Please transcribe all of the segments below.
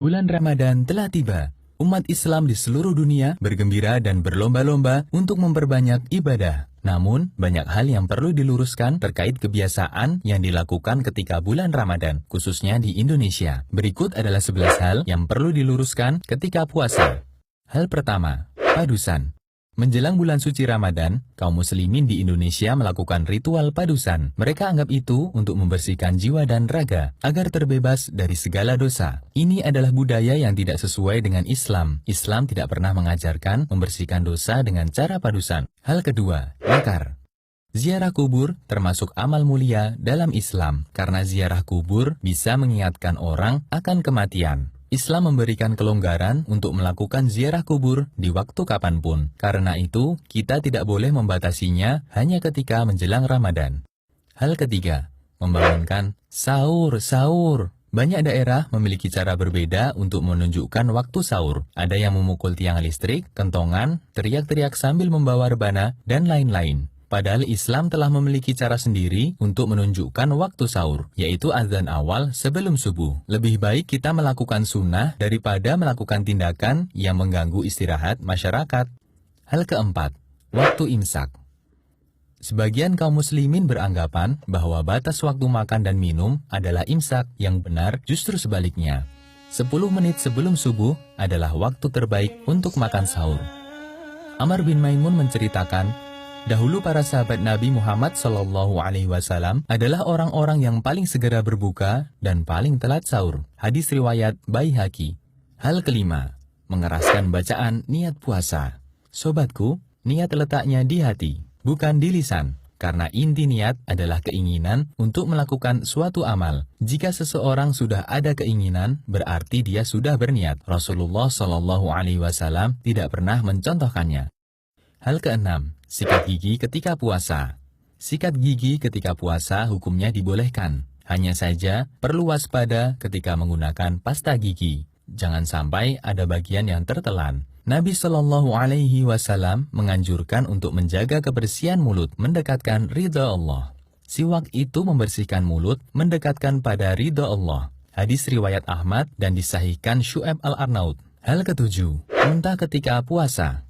Bulan Ramadan telah tiba. Umat Islam di seluruh dunia bergembira dan berlomba-lomba untuk memperbanyak ibadah. Namun, banyak hal yang perlu diluruskan terkait kebiasaan yang dilakukan ketika bulan Ramadan, khususnya di Indonesia. Berikut adalah 11 hal yang perlu diluruskan ketika puasa. Hal pertama, padusan. Menjelang bulan suci Ramadan, kaum muslimin di Indonesia melakukan ritual padusan. Mereka anggap itu untuk membersihkan jiwa dan raga, agar terbebas dari segala dosa. Ini adalah budaya yang tidak sesuai dengan Islam. Islam tidak pernah mengajarkan membersihkan dosa dengan cara padusan. Hal kedua, nakar. Ziarah kubur termasuk amal mulia dalam Islam, karena ziarah kubur bisa mengingatkan orang akan kematian. Islam memberikan kelonggaran untuk melakukan ziarah kubur di waktu kapanpun. Karena itu, kita tidak boleh membatasinya hanya ketika menjelang Ramadan. Hal ketiga, membangunkan sahur. Banyak daerah memiliki cara berbeda untuk menunjukkan waktu sahur. Ada yang memukul tiang listrik, kentongan, teriak-teriak sambil membawa rebana, dan lain-lain. Padahal Islam telah memiliki cara sendiri untuk menunjukkan waktu sahur, yaitu azan awal sebelum subuh. Lebih baik kita melakukan sunnah daripada melakukan tindakan yang mengganggu istirahat masyarakat. Hal keempat, waktu imsak. Sebagian kaum muslimin beranggapan bahwa batas waktu makan dan minum adalah imsak, yang benar justru sebaliknya. 10 menit sebelum subuh adalah waktu terbaik untuk makan sahur. Amr bin Maimun menceritakan, dahulu para sahabat Nabi Muhammad SAW adalah orang-orang yang paling segera berbuka dan paling telat sahur. Hadis riwayat Baihaqi. Hal kelima, mengeraskan bacaan niat puasa. Sobatku, niat letaknya di hati, bukan di lisan. Karena inti niat adalah keinginan untuk melakukan suatu amal. Jika seseorang sudah ada keinginan, berarti dia sudah berniat. Rasulullah SAW tidak pernah mencontohkannya. Hal keenam, sikat gigi ketika puasa. Sikat gigi ketika puasa hukumnya dibolehkan. Hanya saja perlu waspada ketika menggunakan pasta gigi. Jangan sampai ada bagian yang tertelan. Nabi SAW menganjurkan untuk menjaga kebersihan mulut, mendekatkan ridha Allah. Siwak itu membersihkan mulut, mendekatkan pada ridha Allah. Hadis riwayat Ahmad dan disahihkan Syu'aib al-Arnaud. Hal ketujuh, muntah ketika puasa.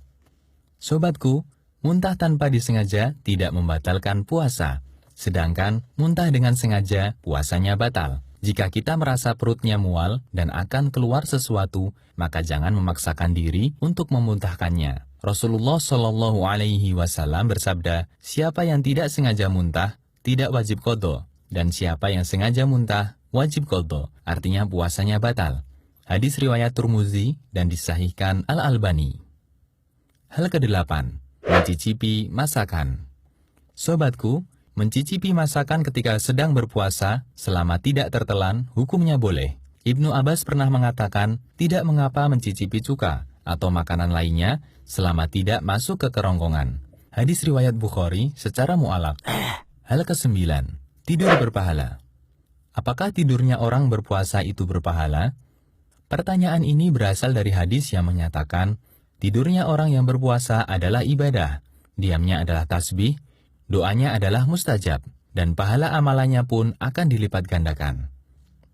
Sobatku, muntah tanpa disengaja tidak membatalkan puasa. Sedangkan muntah dengan sengaja, puasanya batal. Jika kita merasa perutnya mual dan akan keluar sesuatu, maka jangan memaksakan diri untuk memuntahkannya. Rasulullah SAW bersabda, siapa yang tidak sengaja muntah, tidak wajib qadha. Dan siapa yang sengaja muntah, wajib qadha. Artinya puasanya batal. Hadis riwayat Tirmidzi dan disahihkan Al-Albani. Hal kedelapan, mencicipi masakan. Sobatku, mencicipi masakan ketika sedang berpuasa selama tidak tertelan, hukumnya boleh. Ibnu Abbas pernah mengatakan, tidak mengapa mencicipi cuka atau makanan lainnya selama tidak masuk ke kerongkongan. Hadis riwayat Bukhari secara mu'alaq. Hal kesembilan, tidur berpahala. Apakah tidurnya orang berpuasa itu berpahala? Pertanyaan ini berasal dari hadis yang menyatakan, tidurnya orang yang berpuasa adalah ibadah, diamnya adalah tasbih, doanya adalah mustajab, dan pahala amalannya pun akan dilipat gandakan.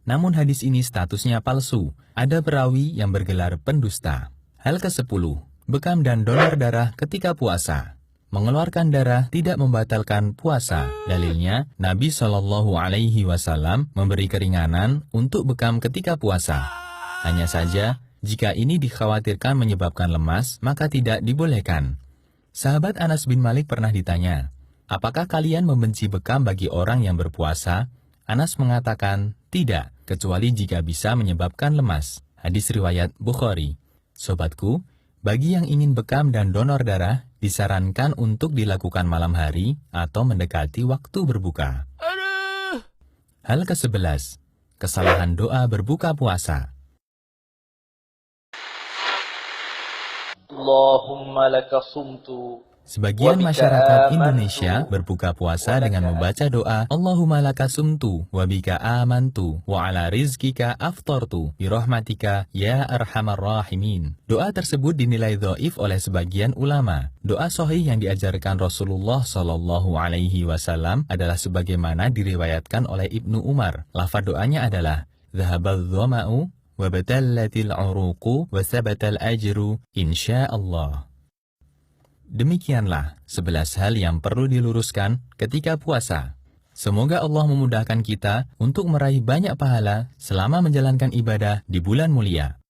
Namun hadis ini statusnya palsu, ada perawi yang bergelar pendusta. Hal ke-10, bekam dan donor darah ketika puasa. Mengeluarkan darah tidak membatalkan puasa. Dalilnya, Nabi SAW memberi keringanan untuk bekam ketika puasa. Hanya saja, jika ini dikhawatirkan menyebabkan lemas, maka tidak dibolehkan. Sahabat Anas bin Malik pernah ditanya, apakah kalian membenci bekam bagi orang yang berpuasa? Anas mengatakan, tidak, kecuali jika bisa menyebabkan lemas. Hadis riwayat Bukhari. Sobatku, bagi yang ingin bekam dan donor darah, disarankan untuk dilakukan malam hari atau mendekati waktu berbuka. Hal ke-11, kesalahan doa berbuka puasa. Allahumma laka sumtu. Sebagian masyarakat Indonesia berbuka puasa dengan membaca doa Allahumma laka sumtu wa bika amantu wa ala rizkika aftartu birahmatika ya arhamar rahimin. Doa tersebut dinilai dhaif oleh sebagian ulama. Doa sahih yang diajarkan Rasulullah SAW adalah sebagaimana diriwayatkan oleh Ibnu Umar. Lafaz doanya adalah dhahabadh dhama'u وَبَتَلَّتِ الْعُرُوقُ وَثَبَتَ الْأَجْرُ إِنْشَاءَ. Demikianlah 11 hal yang perlu diluruskan ketika puasa. Semoga Allah memudahkan kita untuk meraih banyak pahala selama menjalankan ibadah di bulan mulia.